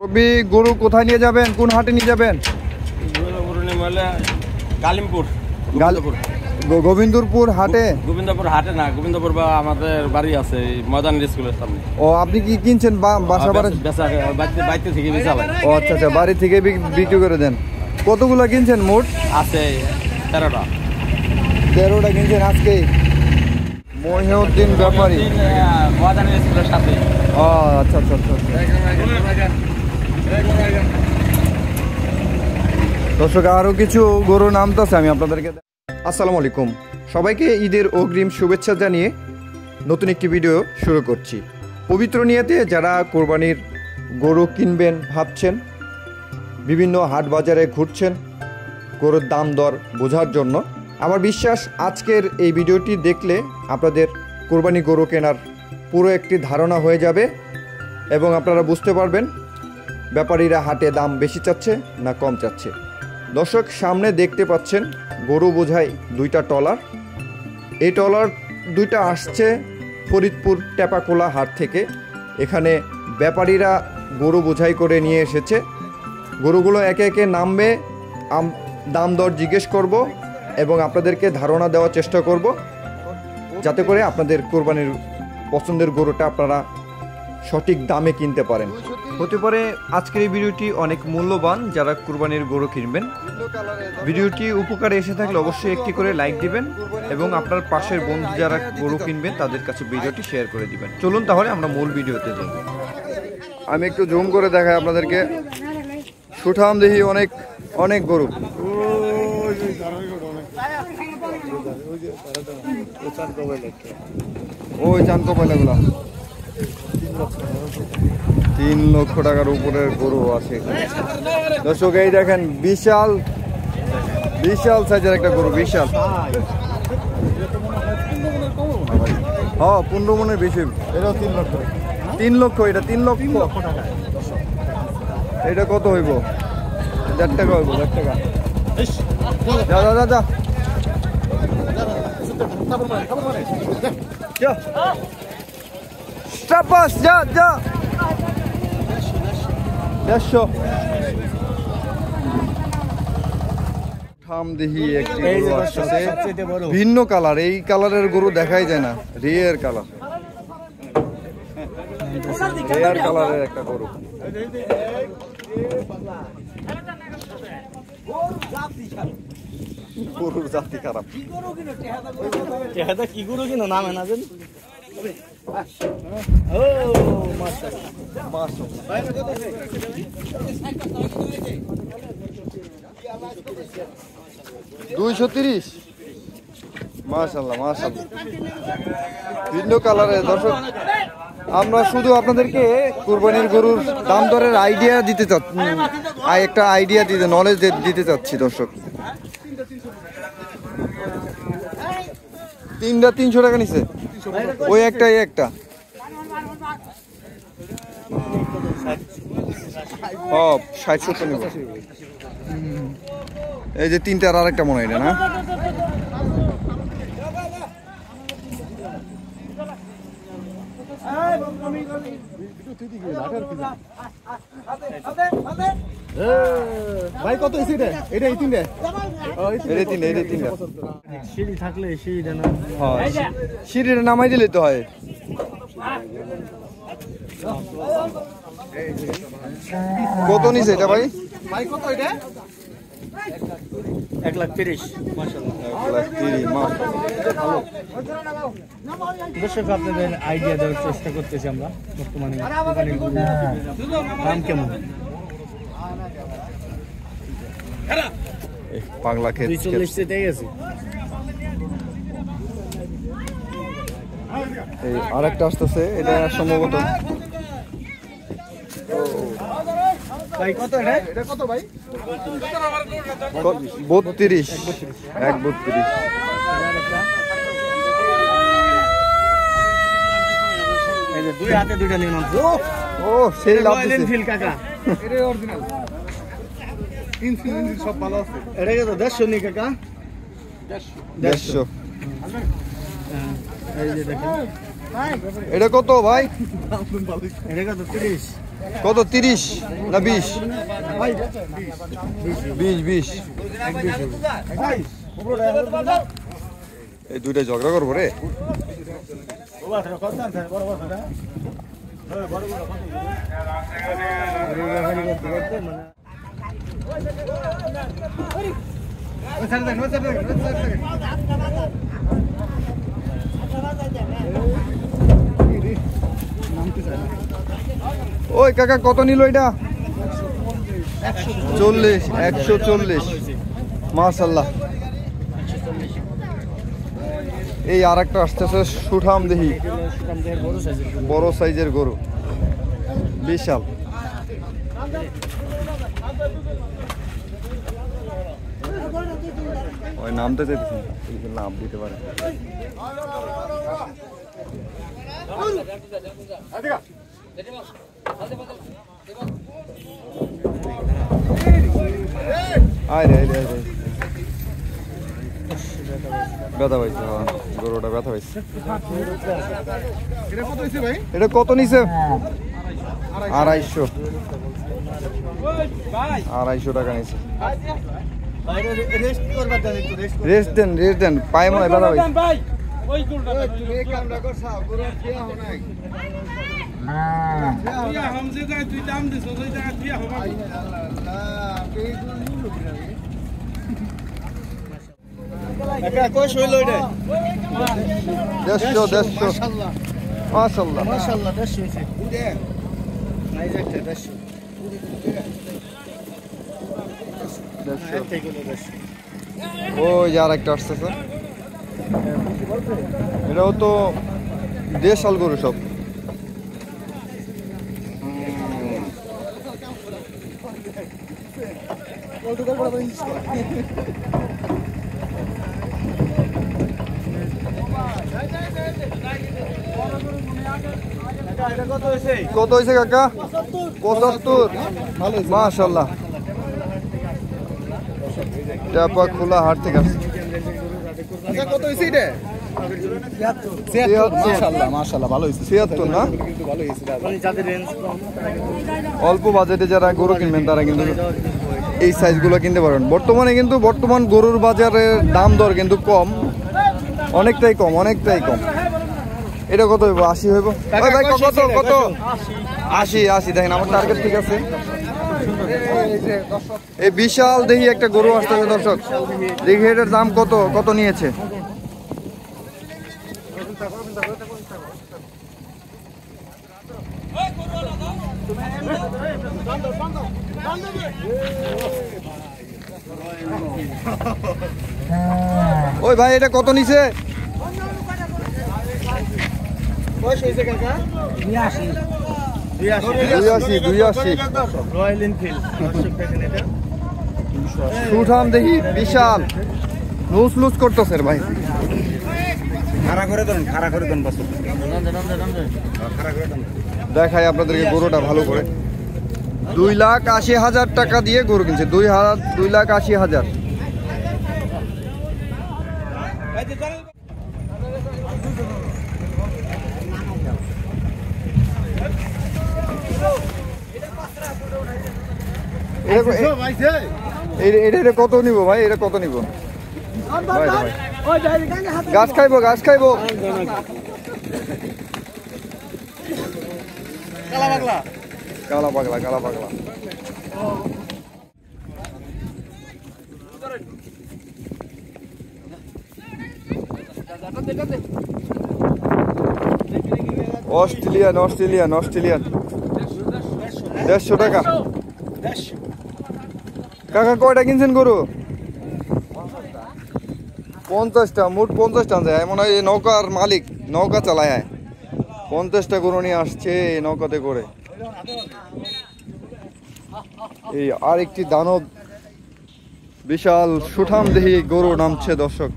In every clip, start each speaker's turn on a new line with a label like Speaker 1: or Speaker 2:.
Speaker 1: রবি গরু কোথায় নিয়ে যাবেন, কোন হাটে নিয়ে যাবেন?
Speaker 2: কালিমপুর
Speaker 1: গোবিন্দপুর হাটে।
Speaker 2: গোবিন্দপুর হাটে না, গোবিন্দপুর বা আমাদের বাড়ি আছে ময়দান স্কুলের সামনে।
Speaker 1: ও আপনি কি কিনছেন বাসা
Speaker 2: বাড়িতে থেকে বেচা হয়?
Speaker 1: ও আচ্ছা আচ্ছা, বাড়ি থেকে বিক্রি করে দেন। কতগুলো কিনছেন মোট?
Speaker 2: আছে 13টা।
Speaker 1: 13টা কিনছেন আজকে? মহিউদ্দিন ব্যাপারী
Speaker 2: ময়দান স্কুলের সাথে।
Speaker 1: ও আচ্ছা আচ্ছা আচ্ছা। দর্শক আরও কিছু গরু নামতেছে, আমি আপনাদেরকে। আসসালামু আলাইকুম, সবাইকে ঈদের অগ্রিম শুভেচ্ছা জানিয়ে নতুন একটি ভিডিও শুরু করছি। পবিত্র নিয়তে যারা কোরবানির গরু কিনবেন ভাবছেন, বিভিন্ন হাট বাজারে ঘুরছেন গরুর দাম দর বোঝার জন্য, আমার বিশ্বাস আজকের এই ভিডিওটি দেখলে আপনাদের কোরবানি গরু কেনার পুরো একটি ধারণা হয়ে যাবে এবং আপনারা বুঝতে পারবেন ব্যাপারীরা হাটে দাম বেশি চাচ্ছে না কম চাচ্ছে। দর্শক সামনে দেখতে পাচ্ছেন গরু বোঝাই দুইটা ট্রলার। এই ট্রলার দুইটা আসছে ফরিদপুর টেপাকোলা হাট থেকে। এখানে ব্যাপারীরা গরু বোঝাই করে নিয়ে এসেছে। গরুগুলো একে একে নামবে, দাম দর জিজ্ঞেস করব এবং আপনাদেরকে ধারণা দেওয়ার চেষ্টা করব, যাতে করে আপনাদের কোরবানির পছন্দের গরুটা আপনারা সঠিক দামে কিনতে পারেন। হতে পারে আজকের এই ভিডিওটি অনেক মূল্যবান যারা কুরবানির গরু কিনবেন। ভিডিওটি উপকারে এসে থাকলে অবশ্যই একটি করে লাইক দিবেন এবং আপনার পাশের বন্ধু যারা গরু কিনবেন তাদের কাছে ভিডিওটি শেয়ার করে দিবেন। চলুন তাহলে আমরা মূল ভিডিওতে যাই। আমি একটু জুম করে দেখাই আপনাদেরকে। সুঠাম দেখি অনেক অনেক গরু। ওই চানকো পয়লাগুলা 3 লক্ষ টাকার উপরের গরু আছে। দর্শক এই দেখেন বিশাল বিশাল সাইজের একটা গরু, বিশাল। হ্যাঁ 15 মনের বেশি। এটাও 3 লক্ষ। 3 লক্ষ, এটা 3 লক্ষ টাকা। এটা কত হইব? 1,000 টাকা হইব। 1,000 টাকা। যা যা যা যা Strapas, যা যা 150 থাম দেখি একটি গরু আসছে ভিন্ন কালার। এই কালারের গরু দেখাই যায় না, রিয়ার কালার, রিয়ার কালারের একটা গরু। গরুর জাতি খারাপ।
Speaker 2: কি গরু কিনো নাম না জানি। ও মাশাআল্লাহ মাশাআল্লাহ
Speaker 1: 230 মাশাআল্লাহ মাশাআল্লাহ ভিন্ন কালারের। দর্শক আমরা শুধু আপনাদেরকে কুরবানির গরুর দাম দরের আইডিয়া দিতে চাচ্ছি, একটা আইডিয়া দিতে, নলেজ দিতে চাচ্ছি। দর্শক 3টা 300 টাকা নিছে। ওই একটা এই একটা 60-70 নিব। এই যে 3টার আর একটা মনে হয় না।
Speaker 3: ভাই কত হইছে এটা? এটা এই তিনটা।
Speaker 1: এই তিনটা।
Speaker 3: সিঁড়ি থাকলে সিঁড়িটা না।
Speaker 1: হ্যাঁ সিঁড়িটা নামাই দিলে তো হয়। কত নিছে এটা ভাই?
Speaker 3: ভাই কত এটা? 1,30,000 মাশাআল্লাহ।
Speaker 1: 1,30,000 মাশাআল্লাহ।
Speaker 3: দর্শক আপনাদের আইডিয়া দেওয়ার চেষ্টা করতেছি আমরা বর্তমানে কোরবানির গরুর দাম কেমন।
Speaker 1: পাগলা খেত
Speaker 3: 240 তে গেছে।
Speaker 1: এই আরেকটা আসতেছে, এটা সম্ভবত
Speaker 3: ভাই কত এটা? এটা কত ভাই?
Speaker 1: 32 132।
Speaker 3: এই যে দুই হাতে দুইটা নিয়ে নাও।
Speaker 1: ও সেই লাভ দিছে।
Speaker 3: ফিল কাকা এটা অরিজিনাল। ইঞ্জিন সব ভালো আছে। এটা কত? 150 নি কাকা।
Speaker 1: 150।
Speaker 3: এই যে দেখেন
Speaker 1: এটা কত ভাই?
Speaker 3: এটা কত? 30।
Speaker 1: কত 30 না 20? 20 এই দুইটা ঝগড়া করবো রে। ওই কাকা কত নিল এটা? 40, 140। মাশাআল্লাহ। এই আর একটা আসতেছে সুঠাম দেহি, বড় সাইজের গরু, বিশাল। ওই নামতে চাইতেছি, নাম দিতে পারে। ব্যথা পাইছে, গরুটা ব্যথা পাইছে। এটা কত নিছে? 250 টাকা নিছে। রেস্ট দেন, পায়ে মনে হয় ব্যথা পাইছে। ওই আর একটা আসতেছে, এটাও তো দেশাল গরু সব। কত হয়েছে কাকা? 75। মাশাআল্লাহ। চাপা খোলা হাট থেকে আসছে। কত হয়েছে এটা? 76। মাশাআল্লাহ, ভালো হয়েছে। 76 না? অল্প বাজেটে যারা গরু কিনবেন তারা কিন্তু এই সাইজগুলো কিনতে পারেন। বর্তমান গরুর বাজারে দাম দর কিন্তু কম, অনেকটাই কম। এটা কত হইব? 80 হইব? ভাই কত? 80। দেখেন আমার টার্গেট ঠিক আছে। এই বিশাল দেখি একটা গরু আসতেছে দর্শক, দেখি এটার দাম কত নিয়েছে। ওই ভাই এটা কত নিছে? 82। সুঠাম দেখি, বিশাল, লুজ করতেছে ভাই। দেখাই আপনাদেরকে গরুটা ভালো করে। 2,80,000 টাকা দিয়ে গরু কিনছে। 2,80,000। এটা কত নিব ভাই? এটা কত নিব? গাছ খাইবো কালা পাগলা। অস্ট্রেলিয়ান 150 টাকা। কাকা কয়টা কিনছেন গরু? 50টা, মোট 50টা যায় মনে হয়। নৌকার মালিক নৌকা চালায়, 50টা গরু নিয়ে আসছে নৌকাতে করে। এই আরেকটি দানব বিশাল সুঠাম দেহি গরু নামছে দর্শক।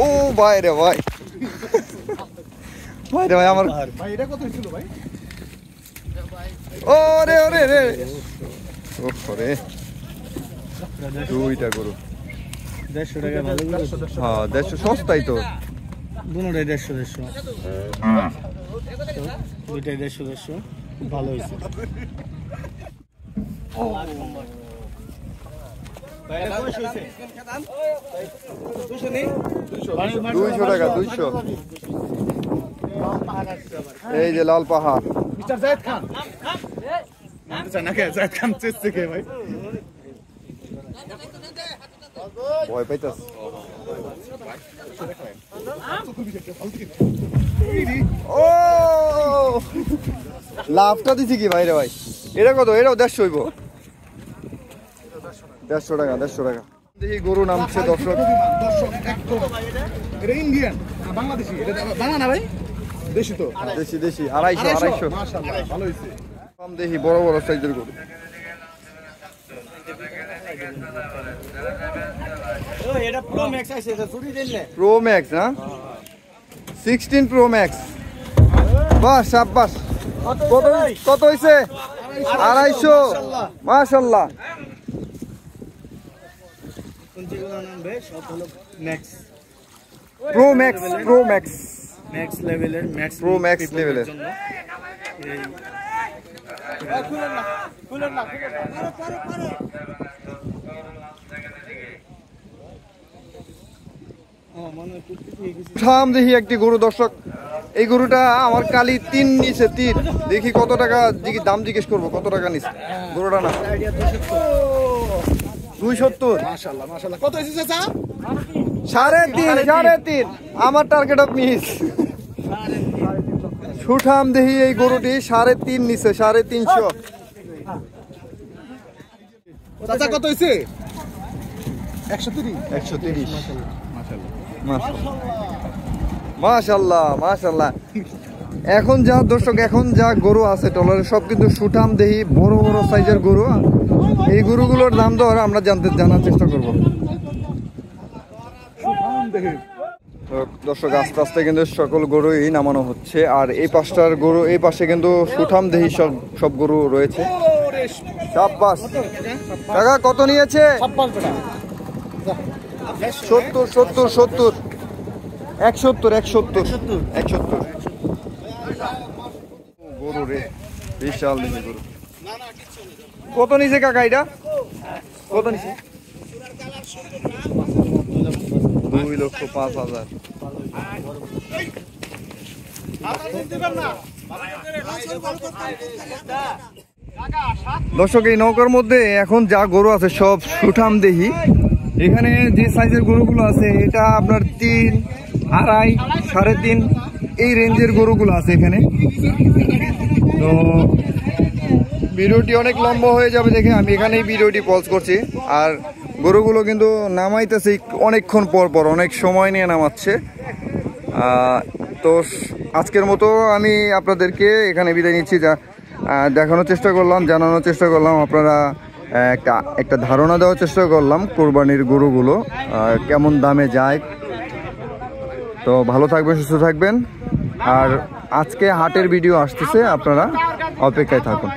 Speaker 1: ও ভাই রে ভাই, আমার ভাই এটা কত ছিল ভাই? ওরে দুইটা গরু
Speaker 3: 150 টাকা ভালো।
Speaker 1: হ্যাঁ 150 সস্তাই তো।
Speaker 3: দুটোটাই 150। দুইটাই 150 ভালো হয়েছে।
Speaker 1: দুইশো টাকা 200। এই যে লাল পাহাড়।
Speaker 3: মিস্টার জায়েদ খান জায়েদ খান চেষ্টা কে ভাই
Speaker 1: ভয় পাইতাস। ও লাভটা দিছি কি ভাই রে ভাই? এটা কত? এটাও 150 হইব। 150 টাকা 150 টাকা। দেখি গরু নামছে দর্শক।
Speaker 3: এটা ইন্ডিয়ান বাংলাদেশি, এটা বাংলা না ভাই, দেশি তো।
Speaker 1: দেশি দেশি 250
Speaker 3: মাশাআল্লাহ ভালো হইছে।
Speaker 1: কম দেখি বড় বড় সাইজের গরু।
Speaker 3: এটা প্রো ম্যাক্স আছে, এটা চুরি দেন না।
Speaker 1: প্রো ম্যাক্স না? 16 প্রো ম্যাক্স। বাহ শাবাশ। কত হইছে? 250। মাশাআল্লাহ।
Speaker 3: কোন যেগুলো নাম ভাই সব হলো max,
Speaker 1: pro max, pro max,
Speaker 3: max লেভেলের, ম্যাক্স
Speaker 1: প্রো ম্যাক্স লেভেলের। দেখি একটি গরু দর্শক। এই গরুটা আমার কালি 3 নিচে 3। দেখি কত টাকা, দাম জিজ্ঞেস করবো কত টাকা নিচ্ছে গরুটা। না 270।
Speaker 3: মাশাআল্লাহ মাশাআল্লাহ। কত হইছে চাচা?
Speaker 1: 3.5। আমার টার্গেট অফ মিস। সুঠাম দেখি এই গরুটি 3.5 নিচে, 350।
Speaker 3: চাচা কত হইছে? 130।
Speaker 1: 130। মাশাআল্লাহ মাশাআল্লাহ। এখন যা দর্শক, এখন যা গরু আছে টলারে সব কিন্তু সুঠাম দেহি বড় বড় সাইজের গরু। এই গরুগুলোর দাম দর আমরা জানার চেষ্টা করব। দর্শক আস্তে আস্তে কিন্তু সকল গরুই নামানো হচ্ছে। আর এই পাশটার গরু, এই পাশে কিন্তু সুঠাম দেহি সব গরু রয়েছে। শাবাশ। টাকা কত নিয়েছে? 70 70 70 170 গরু রে, বিশাল দেখি গরু। কত নিছে কাকা এটা? কত নিছে? 2,05,000। দর্শক এই নৌকার মধ্যে এখন যা গরু আছে সব সুঠাম দেহি। এখানে যে সাইজের গরুগুলো আছে এটা আপনার 3, 2.5, 3.5 এই রেঞ্জের গরুগুলো আছে এখানে। তো ভিডিওটি অনেক লম্বা হয়ে যাবে দেখে আমি এখানেই ভিডিওটি পজ করছি। আর গরুগুলো কিন্তু নামাইতেছে অনেকক্ষণ পর পর, অনেক সময় নিয়ে নামাচ্ছে। তো আজকের মতো আমি আপনাদেরকে এখানে বিদায় নিচ্ছি। যা দেখানোর চেষ্টা করলাম, জানানোর চেষ্টা করলাম, আপনারা একটা ধারণা দেওয়ার চেষ্টা করলাম কোরবানির গরুগুলো কেমন দামে যায়। তো ভালো থাকবেন, সুস্থ থাকবেন। আর আজকে হাটের ভিডিও আসতেছে, আপনারা অপেক্ষায় থাকুন।